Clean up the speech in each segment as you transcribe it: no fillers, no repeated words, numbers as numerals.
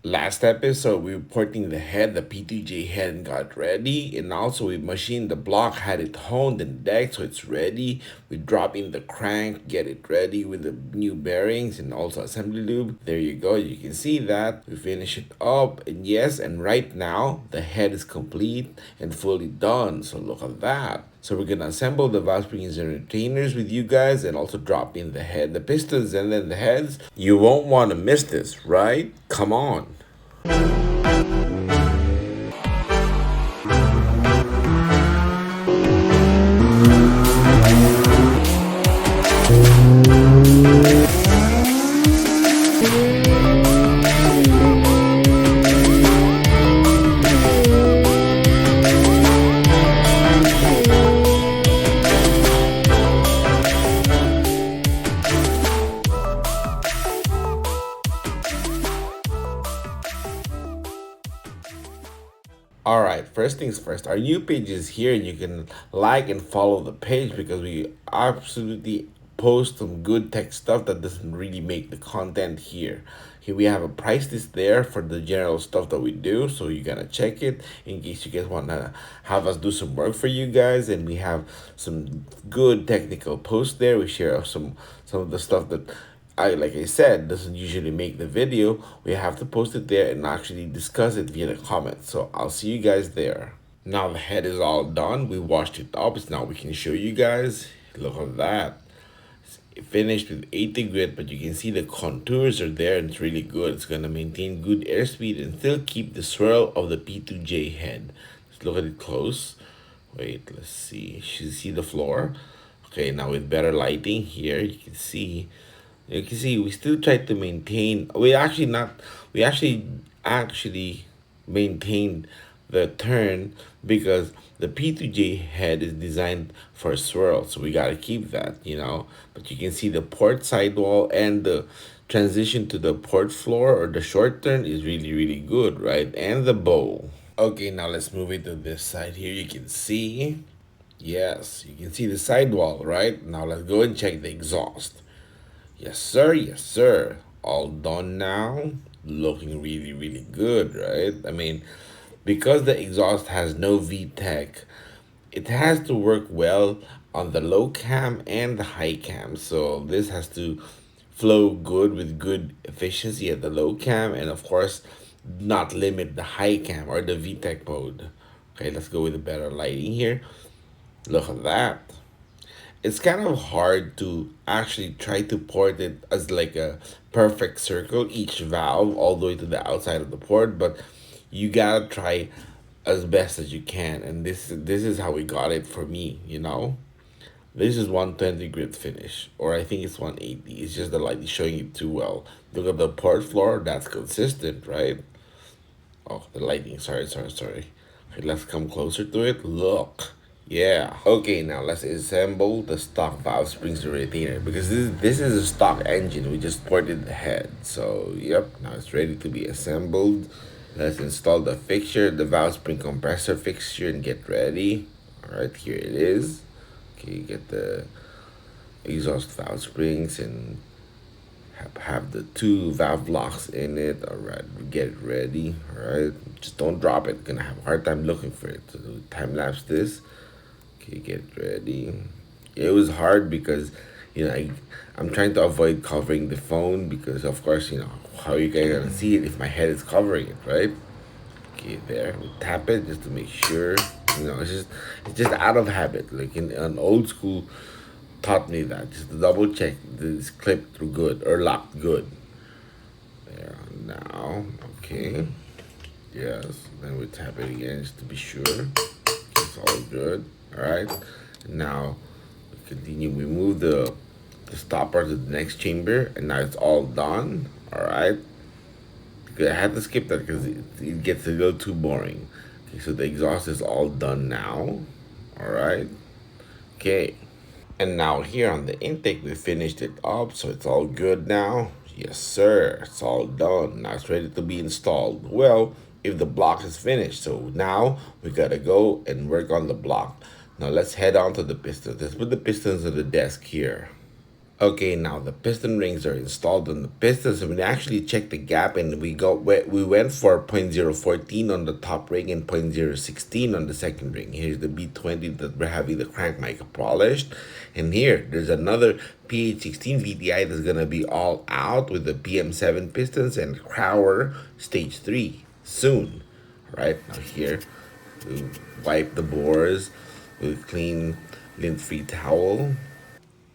Last episode, we were porting the head, the P2J head, and got ready. And also, we machined the block, had it honed and decked so it's ready. We drop in the crank, get it ready with the new bearings and also assembly lube. There you go. You can see that. We finish it up. And yes, and right now, the head is complete and fully done. So look at that. So we're gonna assemble the valve springs and retainers with you guys and also drop in the head, the pistons, and then the heads. You won't want to miss this, right? Come on. All right, first things first, our new page is here and you can like and follow the page because we absolutely post some good tech stuff that doesn't really make the content here. Here we have a price list there for the general stuff that we do, so you gotta check it in case you guys wanna have us do some work for you guys. And we have some good technical posts there. We share some of the stuff that like I said, doesn't usually make the video. We have to post it there and actually discuss it via the comments. So I'll see you guys there. Now the head is all done. We washed it up. So now we can show you guys. Look at that. It finished with 80 grit, but you can see the contours are there and it's really good. It's gonna maintain good airspeed and still keep the swirl of the P2J head. Let's look at it close. Wait, let's see. You see the floor? Okay, now with better lighting here, you can see we still try to maintain. We actually maintained the turn because the P2J head is designed for a swirl, so we gotta keep that. But you can see the port sidewall and the transition to the port floor or the short turn is really really good, right? And the bow. Okay, now let's move it to this side here. You can see, yes, you can see the sidewall, right? Now let's go and check the exhaust. Yes, sir. Yes, sir. All done now. Looking really, really good, right? I mean, because the exhaust has no VTec, it has to work well on the low cam and the high cam. So this has to flow good with good efficiency at the low cam, and of course, not limit the high cam or the VTec mode. Okay, let's go with the better lighting here. Look at that. It's kind of hard to actually try to port it as like a perfect circle, each valve all the way to the outside of the port, but you gotta try as best as you can. And this is how we got it for me. This is 120 grit finish, or I think it's 180. It's just the light is showing it too well. Look at the port floor, that's consistent, right? Oh, the lighting, sorry. Okay, let's come closer to it. Look. Yeah. Okay, now let's assemble the stock valve springs and retainer because this is a stock engine. We just ported the head. So yep, now it's ready to be assembled. Let's install the fixture, the valve spring compressor fixture, and get ready. Alright, here it is. Okay, get the exhaust valve springs and have the two valve locks in it. Alright, get it ready. Alright, just don't drop it. Gonna have a hard time looking for it. So time lapse this. Okay, get ready. It was hard because, I'm trying to avoid covering the phone because, of course, how you guys gonna see it if my head is covering it, right? Okay, there. We tap it just to make sure. It's just out of habit. Like in an old school, taught me that just to double check this clipped through good or locked good. There now. Okay. Yes. Then we tap it again just to be sure. It's all good. All right. Now we continue. We move the stopper to the next chamber, and now it's all done. All right. I had to skip that because it gets a little too boring. Okay, so the exhaust is all done now. All right. Okay. And now here on the intake, we finished it up, so it's all good now. Yes, sir. It's all done. Now it's ready to be installed. Well, if the block is finished. So now we gotta go and work on the block. Now let's head on to the pistons. Let's put the pistons on the desk here. Okay, now the piston rings are installed on the pistons, and we actually checked the gap, and we went for 0.014 on the top ring and 0.016 on the second ring. Here's the B20 that we're having the crank mica polished, and here there's another Ph16 VTi that's gonna be all out with the PM7 pistons and Crower stage 3 soon. Right now here, we wipe the bores with a clean lint-free towel.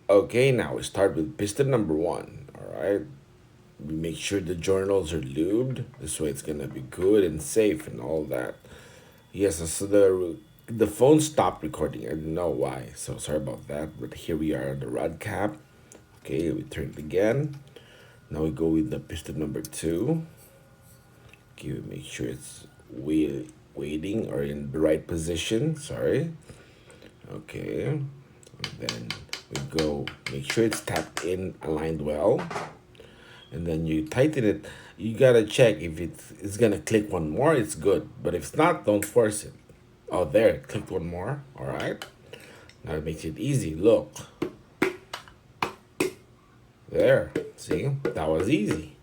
Okay, now we start with piston number 1. All right, we make sure the journals are lubed. This way, it's gonna be good and safe and all that. Yes, so the phone stopped recording. I don't know why, so sorry about that. But here we are on the rod cap. Okay, we turn it again. Now we go with the piston number 2. Okay, we make sure it's waiting or in the right position. Sorry. Okay, and then we go make sure it's tapped in, aligned well, and then you tighten it. You gotta check if it's gonna click one more, it's good, but if it's not, don't force it. Oh, there, it clicked one more. All right, now it makes it easy. Look, there, see, that was easy.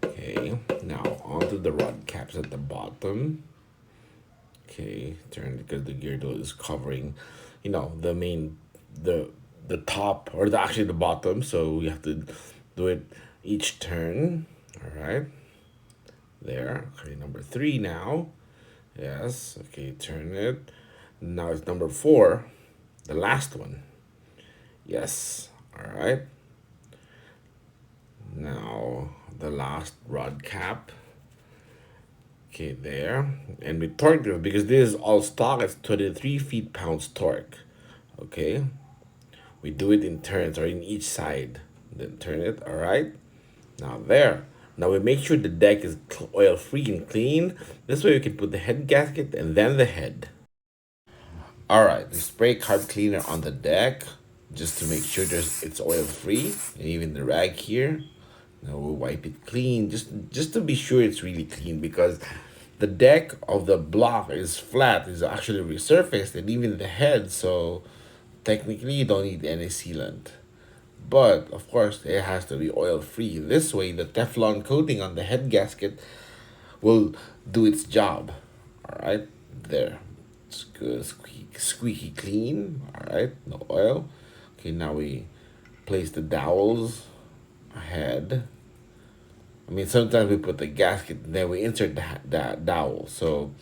Okay, now onto the rod caps at the bottom. Okay, turn because the gear door is covering, the main, the top or actually the bottom. So we have to do it each turn. All right, there. Okay, number 3 now. Yes. Okay, turn it. Now it's number 4, the last one. Yes. All right. Now the last rod cap. Okay, there. And we torque it because this is all stock. It's 23 feet-pounds torque. Okay. We do it in turns or in each side. Then turn it. All right. Now there. Now we make sure the deck is oil-free and clean. This way we can put the head gasket and then the head. All right. We spray carb cleaner on the deck just to make sure it's oil-free, and even the rag here. Now we'll wipe it clean just to be sure it's really clean, because the deck of the block is flat, is actually resurfaced, and even the head. So technically you don't need any sealant. But of course it has to be oil free. This way the Teflon coating on the head gasket will do its job. Alright, there. It's good, squeaky clean. Alright, no oil. Okay, now we place the dowels ahead. I mean, sometimes we put the gasket and then we insert that dowel. So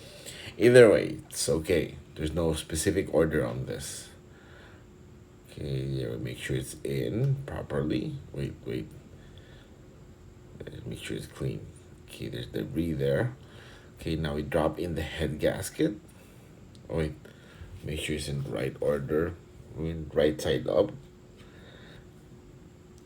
either way, it's okay. There's no specific order on this. Okay, yeah, we make sure it's in properly. Wait. Make sure it's clean. Okay, there's debris there. Okay, now we drop in the head gasket. Oh, wait, make sure it's in the right order. I mean, right side up.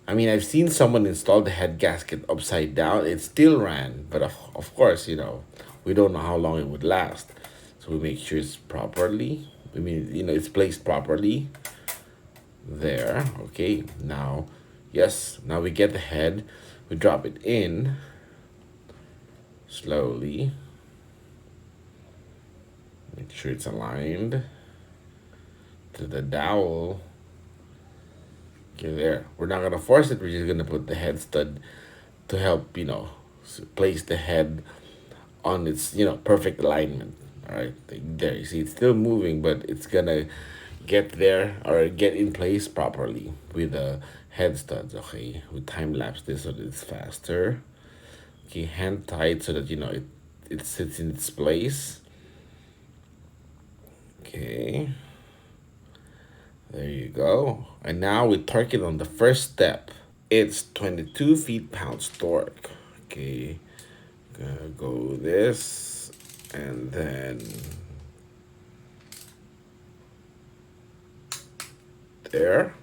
I mean, I've seen someone install the head gasket upside down. It still ran, but of course, we don't know how long it would last. So we make sure it's properly. I mean, it's placed properly. There. Okay, now, yes, now we get the head. We drop it in slowly. Make sure it's aligned to the dowel. Okay, there. We're not gonna force it. We're just gonna put the head stud to help, place the head on its, perfect alignment. All right, there. You see, it's still moving, but it's gonna get there or get in place properly with the head studs. Okay, we time lapse this so that it's faster. Okay, hand tight so that it sits in its place. Okay. There you go. And now we torque it on the first step. It's 22 feet-pounds torque. Okay. Gonna go this and then there.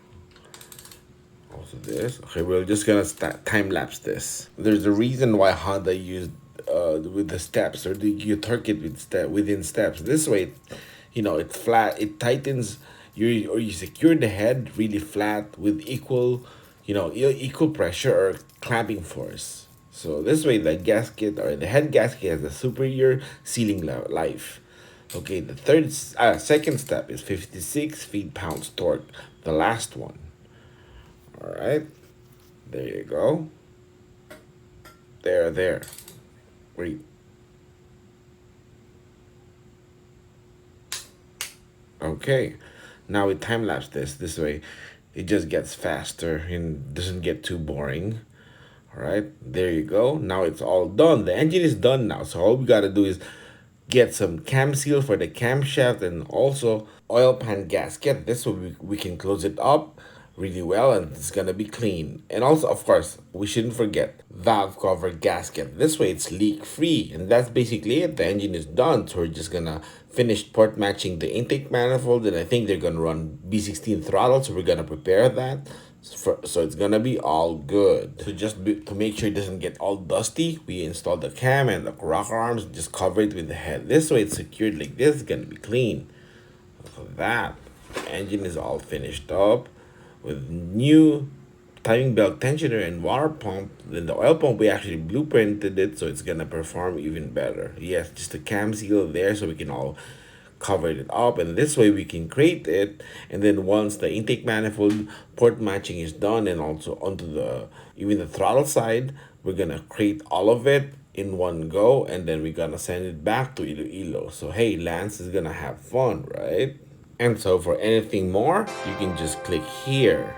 Also this. Okay, we're just gonna time lapse this. There's a reason why Honda used with the steps, or you torque it within steps. This way, it's flat. It tightens. You secure the head really flat with equal pressure or clamping force. So this way the gasket or the head gasket has a superior sealing life. Okay, the second step is 56 feet-pounds torque, the last one. All right, there you go. There. Wait. Okay, now we time lapse this way. It just gets faster and doesn't get too boring. All right, there you go. Now it's all done. The engine is done now. So all we gotta do is get some cam seal for the camshaft and also oil pan gasket. This way we can close it up really well and it's gonna be clean. And also, of course, we shouldn't forget valve cover gasket. This way it's leak free. And that's basically it. The engine is done. So we're just gonna finish port matching the intake manifold. And I think they're gonna run B16 throttle. So we're gonna prepare that. So it's gonna be all good. So to make sure it doesn't get all dusty, we install the cam and the rocker arms, just cover it with the head. This way it's secured like this, it's gonna be clean. So that engine is all finished up with new timing belt tensioner and water pump. Then the oil pump, we actually blueprinted it so it's gonna perform even better. Yes, just a cam seal there so we can all cover it up, and this way we can create it. And then once the intake manifold port matching is done and also onto the even the throttle side, we're gonna create all of it in one go, and then we're gonna send it back to IloIlo. So hey, Lance is gonna have fun, right? And so for anything more, you can just click here.